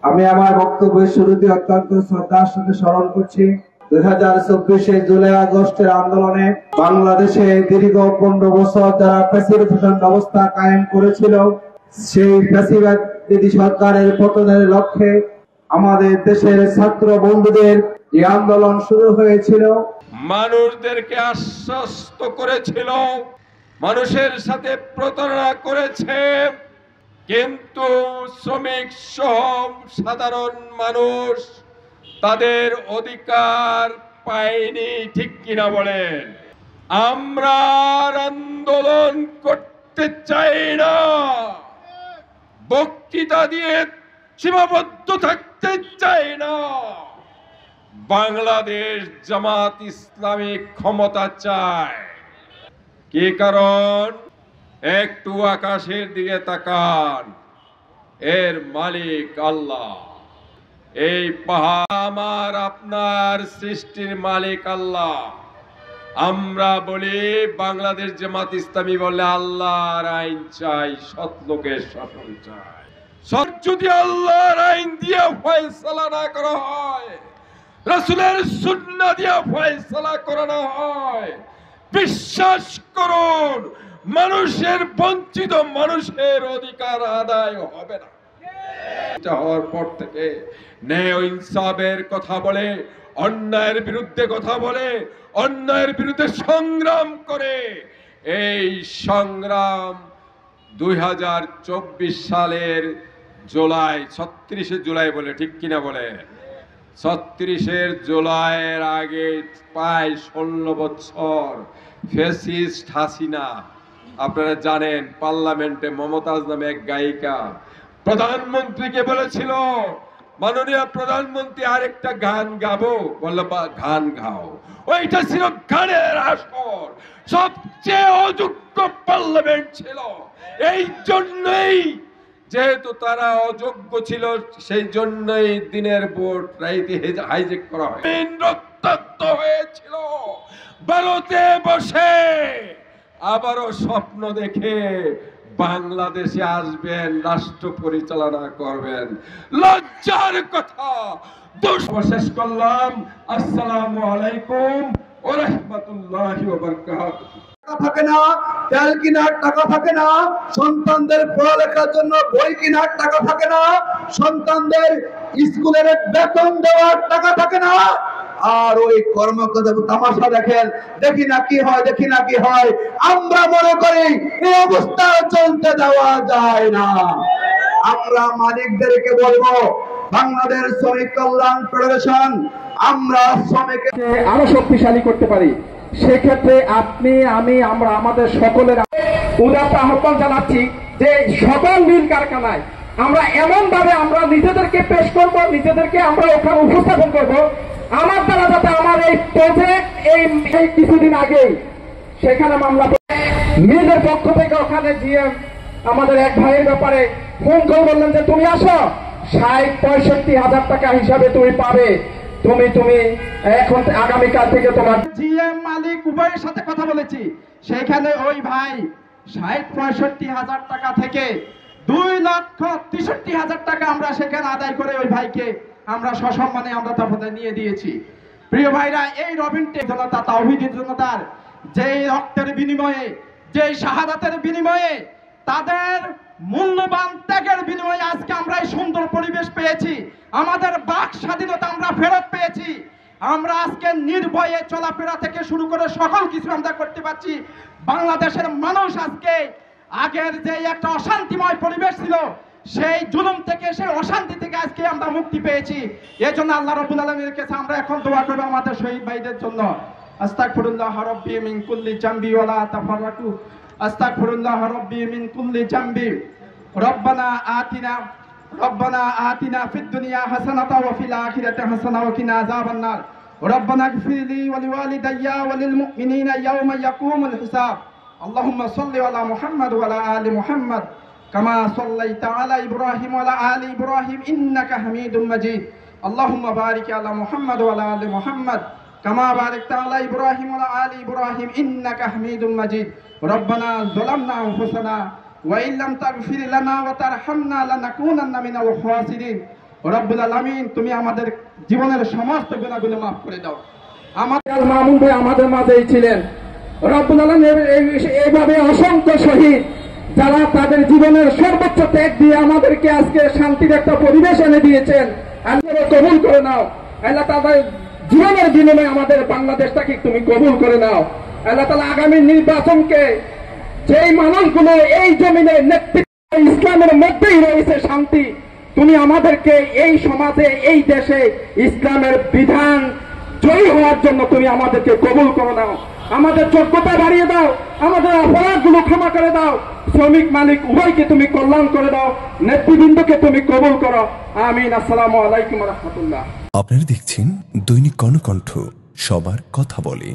আমি আমার বক্তব্যের শুরুতে অত্যন্ত শ্রদ্ধার সাথে স্মরণ করছি 2024 জুলাই আগস্টের আন্দোলনে বাংলাদেশে দীর্ঘ 15 বছর যারা ফ্যাসিবাদ ব্যবস্থা কায়েম করেছিল, সেই ফ্যাসিবাদী সরকারের পতনের লক্ষ্যে আমাদের দেশের ছাত্র বন্ধুদের যে আন্দোলন শুরু হয়েছিল, মানুষদেরকে আশ্বস্ত করেছিল, মানুষের সাথে প্রতারণা করেছে, কিন্তু শ্রমিক সহ সাধারণ মানুষ তাদের অধিকার পায়নি। ঠিক কিনা বলেন? আমরা আন্দোলন করতে চাই না, বক্তৃতা দিয়ে সীমাবদ্ধ থাকতে চাই না। বাংলাদেশ জামাত ইসলামী ক্ষমতা চায়। কি কারণ? একটু আকাশের দিকে তাকান, এর মালিক আল্লাহ। এই পাহাড় আমার আপনার সৃষ্টির মালিক আল্লাহ। আমরা বলি বাংলাদেশ জামাত ইসলামী বলে আল্লাহর আইন চাই, সৎ লোকের শাসন চাই। যদি আল্লাহর আইন দিয়ে ফয়সালা না করা হয়, রাসূলের সুন্নাহ দিয়ে ফয়সালা করানো হয়, বিশ্বাস করুন মানুষের বঞ্চিত মানুষের অধিকার আদায় হবে না। এটা হওয়ার পর থেকে ন্যায় ও ইনসাফের কথা বলে, অন্যায়ের বিরুদ্ধে কথা বলে, অন্যায়ের বিরুদ্ধে সংগ্রাম করে। এই সংগ্রাম 2024 সালের জুলাই, 36 জুলাই বলে, ঠিক কিনা বলে? 36 জুলাইয়ের আগে প্রায় 16 বছর ফ্যাসিস্ট হাসিনা, আপনারা জানেন, পার্লামেন্টে মমতাজ নামে এক গায়িকা প্রধানমন্ত্রীকে বলেছিল, মাননীয় প্রধানমন্ত্রী আরেকটা গান গাবো, বললো গান গাও। ওইটা ছিল গানের আসর, সবচেয়ে অযোগ্য পার্লামেন্ট ছিল। এই জন্যই, যেহেতু তারা অযোগ্য ছিল, সেই জন্যই দিনের ভোট রাইতে হাইজেক করা হয়। রক্তাক্ত হয়েছিল। ভারতে বসে আবারও স্বপ্ন দেখে বাংলাদেশে আসবেন, রাষ্ট্র পরিচালনা করবেন। লজ্জার কথা। শেষ করলাম। আসসালামু আলাইকুম ওয়া রাহমাতুল্লাহি ওয়া বারাকাতুহু। থাকে না, তেল কেনার টাকা থাকে না, সন্তানদের পড়ালেখার জন্য বই কেনার টাকা থাকে না, সন্তানদের স্কুলের বেতন দেওয়ার টাকা থাকে না, আর ওই কর্মকর্তা তামাশা দেখেন, দেখি না কি হয়, দেখি না কি হয়। আমরা মনে করি এই অবস্থা চলতে দেওয়া যায় না। আমরা মালিকদেরকে বলবো, বাংলাদেশ শ্রমিক কল্যাণ ফেডারেশন, আমরা শ্রমিককে আরো শক্তিশালী করতে পারি। সেক্ষেত্রে আপনি, আমি, আমরা আমাদের সকলের উদাত্ত আহ্বান জানাচ্ছি যে সকল মিল কারখানায় আমরা এমন ভাবে আমরা নিজেদেরকে পেশ করব, নিজেদেরকে আমরা ওখানে উপস্থাপন করব, আমার দ্বারা যাতে আমার এই প্রজেক্ট এই কিছুদিন আগেই সেখানে মামলা মিলের পক্ষ থেকে ওখানে গিয়ে আমাদের এক ভাইয়ের ব্যাপারে ফোন করে বললেন যে তুমি আসো, ৬০-৬৫ হাজার টাকা হিসাবে তুমি পাবে, তুমি এখন আগামীকাল থেকে তোমার জিএম মালিক উভয়ের সাথে কথা বলেছি। সেখানে ওই ভাই ৬০-৬৫ হাজার টাকা থেকে ২,৬৩,০০০ টাকা আমরা সেখানে আদায় করে ওই ভাইকে আমরা সসম্মানে আমরা তফাতে নিয়ে দিয়েছি। প্রিয় ভাইরা, এই রবিনটে জনতা, তাওহীদি জনতার যেই রক্তের বিনিময়ে, যেই শাহাদাতের বিনিময়ে, তাদের মূল্যবান ত্যাগের বিনিময়ে আজকে আমরা এই সুন্দর পরিবেশ পেয়েছি, আমাদের বাক স্বাধীনতা আমরা ফেরত পেয়েছি। আমরা আজকে নির্ভয়ে চলাফেরা থেকে শুরু করে সকল কিছু আমরা করতে পারছি। বাংলাদেশের মানুষ আজকে আগের যে একটা অশান্তিময় পরিবেশ ছিল, সেই জুলুম থেকে, সেই অশান্তি থেকে আজকে আমরা মুক্তি পেয়েছি। এই জন্য আল্লাহ রাব্বুল আলামিনের কাছে আমরা এখন দোয়া করব আমাদের শহীদ ভাইদের জন্য। আস্তাগফিরুল্লাহ রাব্বি মিন কুল্লি জামবি ওয়া লা তাফাররাকু। আস্তাগফিরুল্লাহ রাব্বি মিন কুল্লি জামবি। রব্বানা আতিনা ফিদ দুনিয়া হাসানাতাও ওয়া ফিল আখিরাতি হাসানাতাও ওয়া কিনা আযাবান নার। রব্বানা ইগফির লি ওয়া লিওয়ালিদাইয়া ওয়া লিল মুমিনিনা ইয়াওমা ইয়াকুমুল হিসাব। আল্লাহুম্মা সাল্লি আলা মুহাম্মাদ ওয়া আলা আলি মুহাম্মাদ কামা সাল্লাইতা আলা ইব্রাহিম ওয়া আলা আলি ইব্রাহিম ইন্নাকা হামিদুম মাজিদ। আল্লাহুম্মা বারিক আলা মুহাম্মাদ ওয়া আলা আলি মুহাম্মাদ কামা বারাকতা আলা ইব্রাহিম ওয়া আলা আলি ইব্রাহিম ইন্নাকা হামিদুম মাজিদ। রব্বানা যালামনা আনফুসানা ওয়া ইল্লাম তাগফির লানা ওয়া তারহামনা লানাকুনান্না মিনাল খাসিরিন। রব্বুল আলামিন তুমি আমাদের জীবনের সমস্ত গুনাহগুলো মাফ করে দাও। আমাদের মামুন ভাই আমাদের মাঝেই ছিলেন। রব্বুল আলামিন এইভাবে অসংখ্য শহীদ যারা তাদের জীবনের সর্বোচ্চ ত্যাগ দিয়ে আমাদেরকে আজকে শান্তির একটা পরিবেশ এনে দিয়েছেন, আল্লাহ কবুল করে নাও। আল্লাহ তাদের জীবনের বিনিময়ে আমাদের বাংলাদেশটাকে তুমি কবুল করে নাও। আল্লাহ তাআলা আগামী নির্বাচনকে যেই মানুষগুলো এই জমিনে নেতৃত্ব ইসলামের মধ্যেই রয়েছে শান্তি, তুমি আমাদেরকে এই সমাজে এই দেশে ইসলামের বিধান জয়ী হওয়ার জন্য তুমি আমাদেরকে কবুল করে নাও। আমাদের যোগ্যতা বাড়িয়ে দাও, আমাদের অপরাধগুলো ক্ষমা করে দাও, শ্রমিক মালিক উভয়কে তুমি কল্যাণ করে দাও, নেতৃবৃন্দকে তুমি কবুল করো। আমিন। আসসালামু আলাইকুম ওয়া রাহমাতুল্লাহ। আপনারা দেখছেন দৈনিক কর্ণকণ্ঠ, সবার কথা বলে।